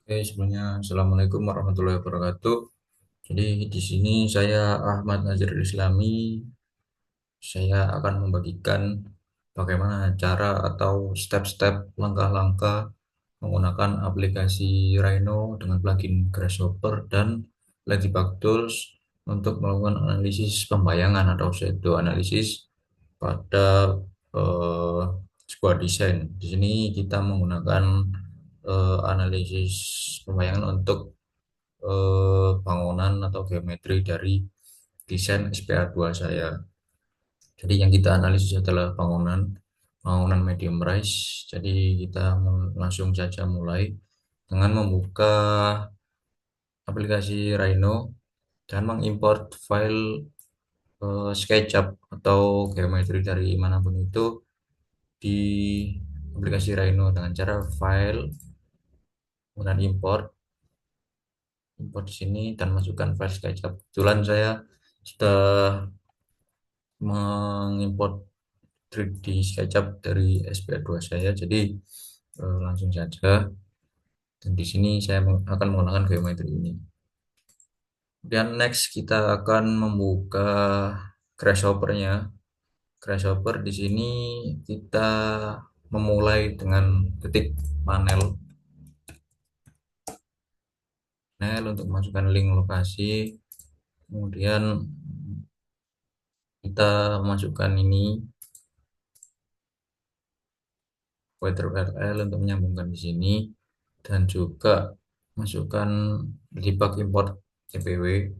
Oke, sebelumnya Assalamualaikum warahmatullahi wabarakatuh. Jadi di sini saya Ahmad Nazarul Islami. Saya akan membagikan bagaimana cara atau step-step langkah-langkah menggunakan aplikasi Rhino dengan plugin Grasshopper dan Ladybug Tools untuk melakukan analisis pembayangan atau shadow analysis pada eh, sebuah desain. Di sini kita menggunakan analisis pembayangan untuk bangunan atau geometri dari desain SPA2 saya. Jadi yang kita analisis adalah bangunan bangunan medium rise. Jadi kita langsung saja mulai dengan membuka aplikasi Rhino dan mengimport file SketchUp atau geometri dari manapun itu di aplikasi Rhino dengan cara file kemudian import di sini dan masukkan file SketchUp. Kebetulan saya sudah mengimport 3D SketchUp dari SPA2 saya, jadi langsung saja. Dan di sini saya akan menggunakan geometri ini. Dan next kita akan membuka Grasshopper-nya. Grasshopper di sini kita memulai dengan ketik panel untuk masukkan link lokasi, kemudian kita masukkan ini Weather URL untuk menyambungkan di sini dan juga masukkan debug import CPW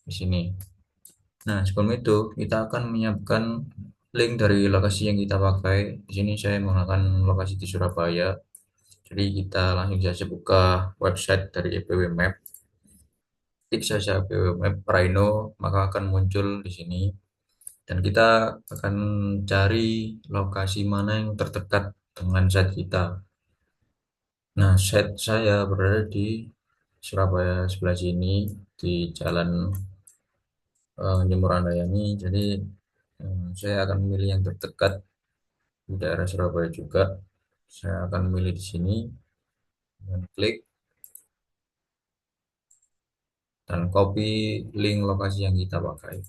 di sini. Nah, sebelum itu kita akan menyiapkan link dari lokasi yang kita pakai. Di sini saya menggunakan lokasi di Surabaya. Jadi kita langsung saja buka website dari EPW Map. Klik saja EPW Map Rhino, maka akan muncul di sini. Dan kita akan cari lokasi mana yang terdekat dengan site kita. Nah, set saya berada di Surabaya sebelah sini di Jalan Jemur Andayani. Jadi saya akan memilih yang terdekat di daerah Surabaya juga. Saya akan memilih di sini dan klik dan copy link lokasi yang kita pakai.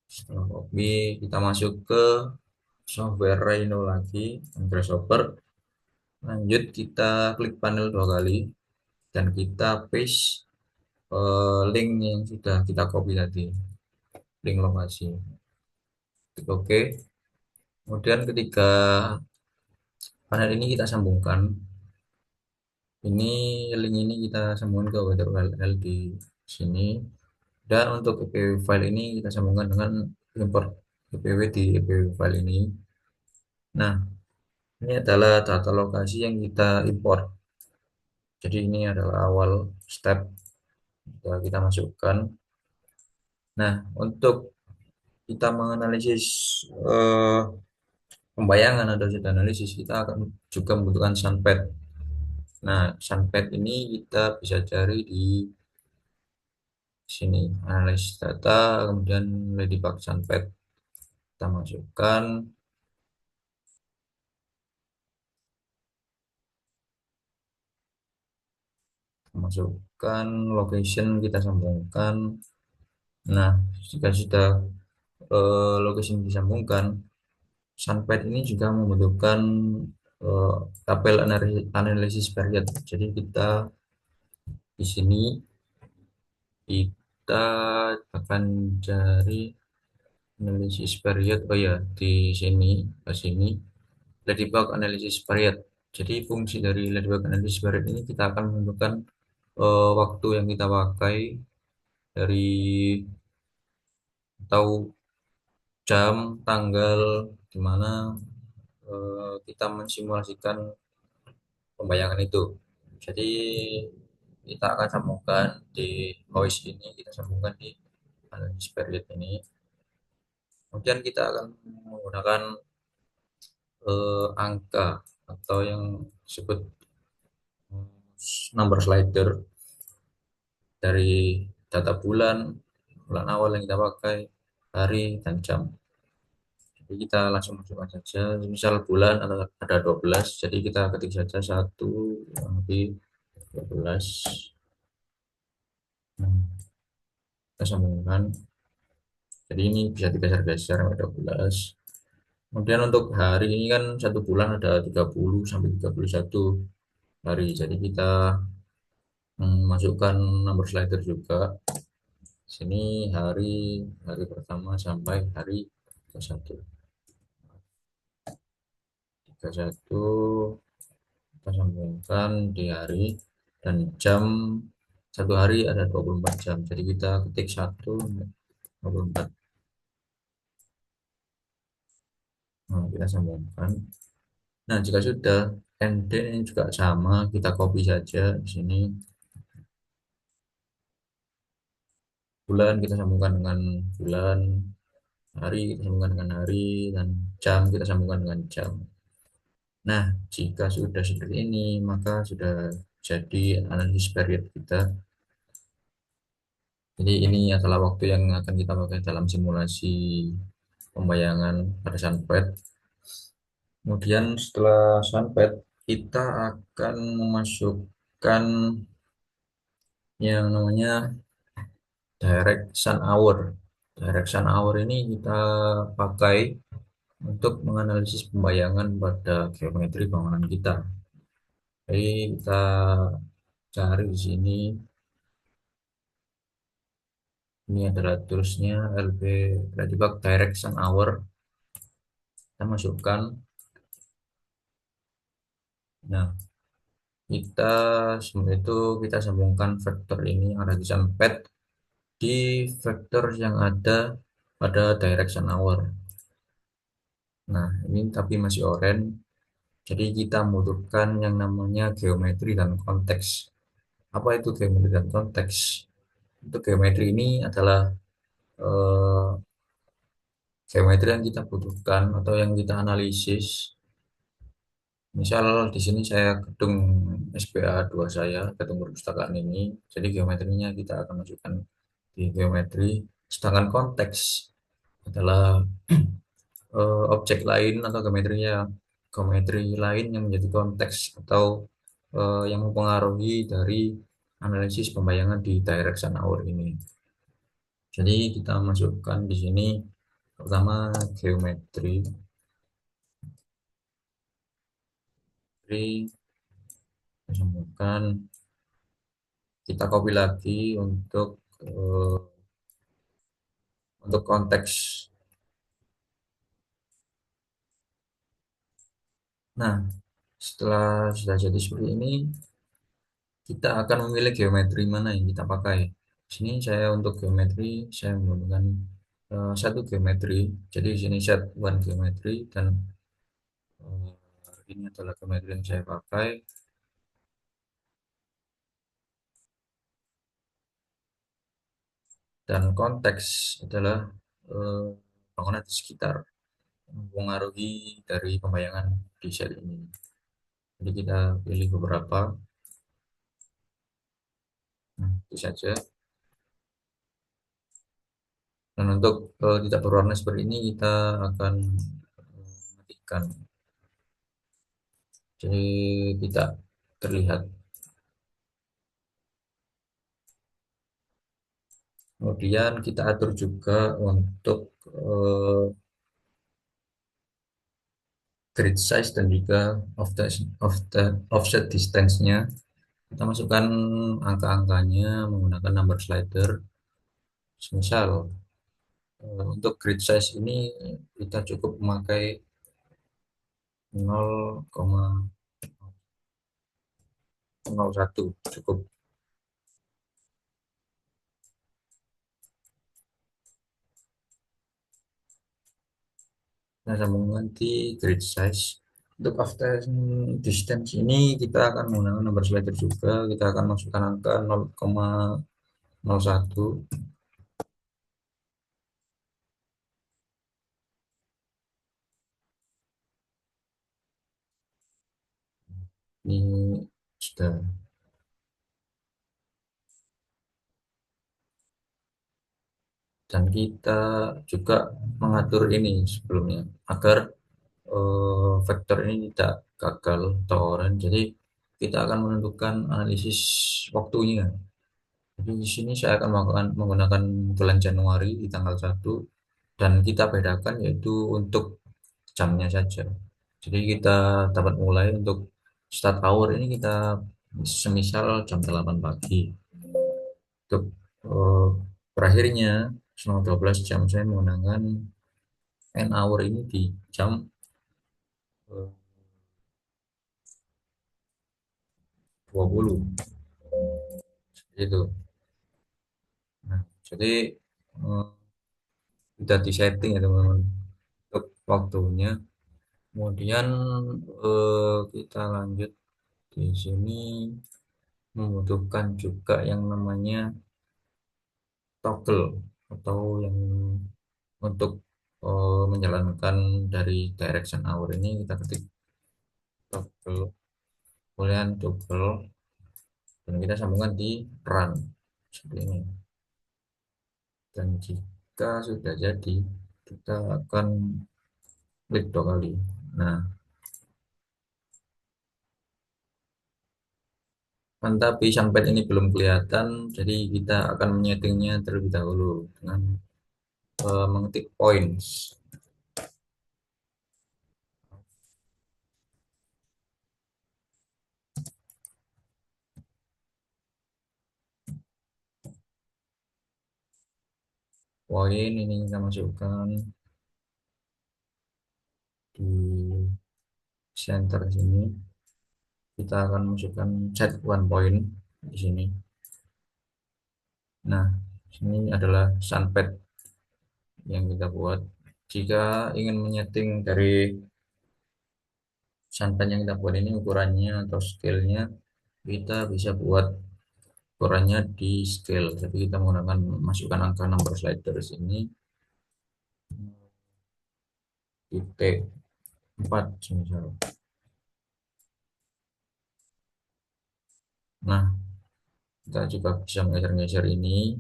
Setelah copy, kita masuk ke software Rhino lagi, Grasshopper. Lanjut kita klik panel dua kali dan kita paste link yang sudah kita copy tadi, link lokasi. Oke. Kemudian ketika panel ini kita sambungkan, ini link ini kita sambungkan ke Weather URL di sini. Dan untuk EPW file ini kita sambungkan dengan import EPW di EPW file ini. Nah, ini adalah data lokasi yang kita import. Jadi ini adalah awal step kita masukkan. Nah, untuk kita menganalisis eh, pembayangan atau data analisis, kita akan juga membutuhkan sunpad. Nah, sunpad ini kita bisa cari di sini, analisis data, kemudian Ladybug sunpad. Kita masukkan, location, kita sambungkan. Nah, jika sudah location disambungkan, sunpad ini juga membutuhkan eh, tabel analisis period. Jadi kita di sini kita akan cari analisis period. Oh ya, di sini ke sini Ladybug Analysis Period. Jadi fungsi dari Ladybug Analysis Period ini kita akan menentukan waktu yang kita pakai dari tahu jam, tanggal, di mana kita mensimulasikan pembayangan itu. Jadi kita akan sambungkan di voice ini, kita sambungkan di Analysis Period ini. Kemudian kita akan menggunakan angka atau yang disebut number slider dari data bulan, bulan awal yang kita pakai, hari dan jam. Jadi kita langsung masukkan saja, misal bulan ada 12, jadi kita ketik saja 1 lebih 12. Nah, kita sambungkan. Jadi ini bisa digeser-geser sampai 12. Kemudian untuk hari ini kan satu bulan ada 30 sampai 31 hari. Jadi kita masukkan nomor slider juga. Sini hari hari pertama sampai hari 31. 31 kita sambungkan di hari dan jam, satu hari ada 24 jam. Jadi kita ketik 1 24. Nah, kita sambungkan. Nah, jika sudah, and then ini juga sama, kita copy saja di sini. Bulan kita sambungkan dengan bulan, hari kita sambungkan dengan hari, dan jam kita sambungkan dengan jam. Nah, jika sudah seperti ini, maka sudah jadi analisis period kita. Jadi ini adalah waktu yang akan kita pakai dalam simulasi pembayangan pada sunbed. Kemudian setelah sunbed, kita akan memasukkan yang namanya direction hour. Direction hour ini kita pakai untuk menganalisis pembayangan pada geometri bangunan kita. Jadi kita cari di sini, ini adalah toolsnya LP Ladybug Direction Hour. Kita masukkan. Nah, kita setelah itu kita sambungkan vektor ini yang ada di pad di vektor yang ada pada direction hour. Nah, ini tapi masih orange. Jadi kita membutuhkan yang namanya geometri dan konteks. Apa itu geometri dan konteks? Untuk geometri ini adalah eh, geometri yang kita butuhkan atau yang kita analisis. Misal di sini saya gedung SPA 2 saya, gedung perpustakaan ini. Jadi geometrinya kita akan masukkan di geometri. Sedangkan konteks adalah objek lain atau geometrinya, geometri lain yang menjadi konteks atau yang mempengaruhi dari analisis pembayangan di direction hour ini. Jadi kita masukkan di sini pertama geometri, masukkan, kita copy lagi untuk konteks. Nah, setelah sudah jadi seperti ini, kita akan memilih geometri mana yang kita pakai. Di sini saya untuk geometri saya menggunakan satu geometri. Jadi di sini set one geometri dan eh, ini adalah geometri yang saya pakai, dan konteks adalah bangunan di sekitar mempengaruhi dari pembayangan di sel ini. Jadi kita pilih beberapa. Nah, itu saja. Dan untuk tidak berwarna seperti ini kita akan matikan. Jadi tidak terlihat. Kemudian kita atur juga untuk grid size dan juga offset distance-nya. Kita masukkan angka-angkanya menggunakan number slider. Misal untuk grid size ini kita cukup memakai 0,01 cukup. Nah, sambungan di grid size. Untuk after distance ini kita akan menggunakan nomor slider juga. Kita akan masukkan angka 0,01. Ini sudah. Dan kita juga mengatur ini sebelumnya agar vektor ini tidak gagal toren. Jadi kita akan menentukan analisis waktunya. Jadi di sini saya akan menggunakan bulan Januari di tanggal 1 dan kita bedakan yaitu untuk jamnya saja. Jadi kita dapat mulai untuk start hour ini kita semisal jam 8 pagi. Untuk eh, berakhirnya selama 12 jam saya menggunakan N hour ini di jam eh, 20 itu. Nah, jadi eh, sudah disetting ya teman-teman untuk waktunya. Kemudian kita lanjut di sini membutuhkan juga yang namanya toggle atau yang untuk menjalankan dari direction hour ini kita ketik toggle, kemudian toggle dan kita sambungkan di run seperti ini. Dan jika sudah jadi, kita akan klik 2 kali. Nah, tapi sampai ini belum kelihatan, jadi kita akan menyetingnya terlebih dahulu dengan mengetik points. Poin ini kita masukkan di center sini. Kita akan masukkan set one point di sini. Nah, ini adalah sunpad yang kita buat. Jika ingin menyeting dari sunpad yang kita buat ini ukurannya atau scale-nya, kita bisa buat ukurannya di scale. Jadi kita menggunakan masukkan angka number slider sini titik 4 misal. Nah, kita juga bisa menggeser-geser ini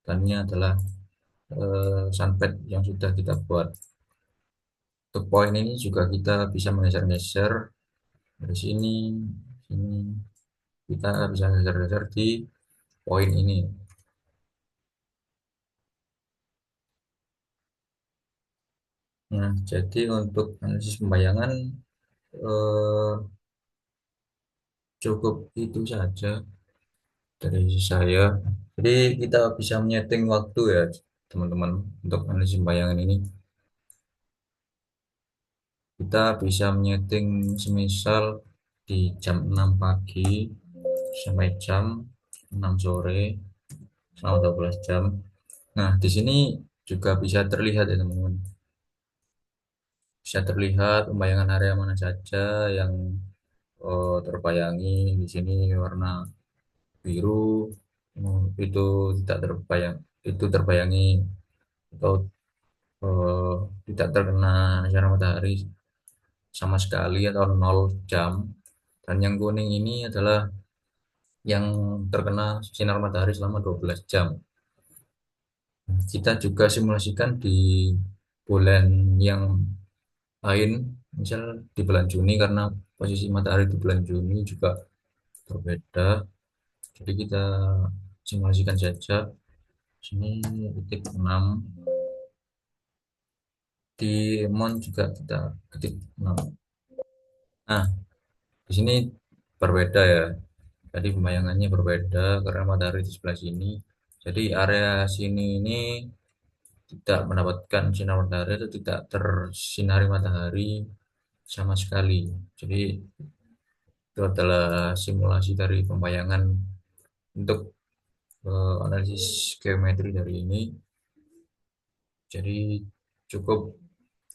dan ini adalah sunpad yang sudah kita buat. Untuk poin ini juga kita bisa menggeser-geser dari sini, sini. Kita bisa geser-geser di poin ini. Nah, jadi untuk analisis pembayangan eh, cukup itu saja dari saya. Jadi kita bisa menyeting waktu ya, teman-teman, untuk analisis pembayangan ini. Kita bisa menyeting semisal di jam 6 pagi sampai jam 6 sore selama 12 jam. Nah, di sini juga bisa terlihat ya teman-teman. Bisa terlihat pembayangan area mana saja yang terbayangi. Di sini warna biru itu tidak terbayang, itu terbayangi atau eh, tidak terkena sinar matahari sama sekali atau 0 jam. Dan yang kuning ini adalah yang terkena sinar matahari selama 12 jam. Kita juga simulasikan di bulan yang lain, misal di bulan Juni karena posisi matahari di bulan Juni juga berbeda. Jadi kita simulasikan saja. Sini titik 6 di mount juga kita ketik 6. Nah, di sini berbeda ya. Jadi pembayangannya berbeda karena matahari di sebelah sini. Jadi area sini ini tidak mendapatkan sinar matahari atau tidak tersinari matahari sama sekali. Jadi itu adalah simulasi dari pembayangan untuk analisis geometri dari ini. Jadi cukup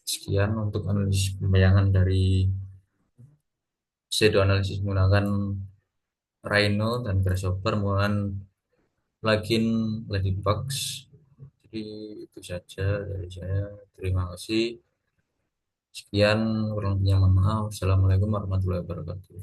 sekian untuk analisis pembayangan dari shadow analisis menggunakan Rhino dan Grasshopper menggunakan plugin Ladybox. Jadi itu saja dari saya. Terima kasih. Sekian, kurang lebihnya mohon maaf. Assalamualaikum warahmatullahi wabarakatuh.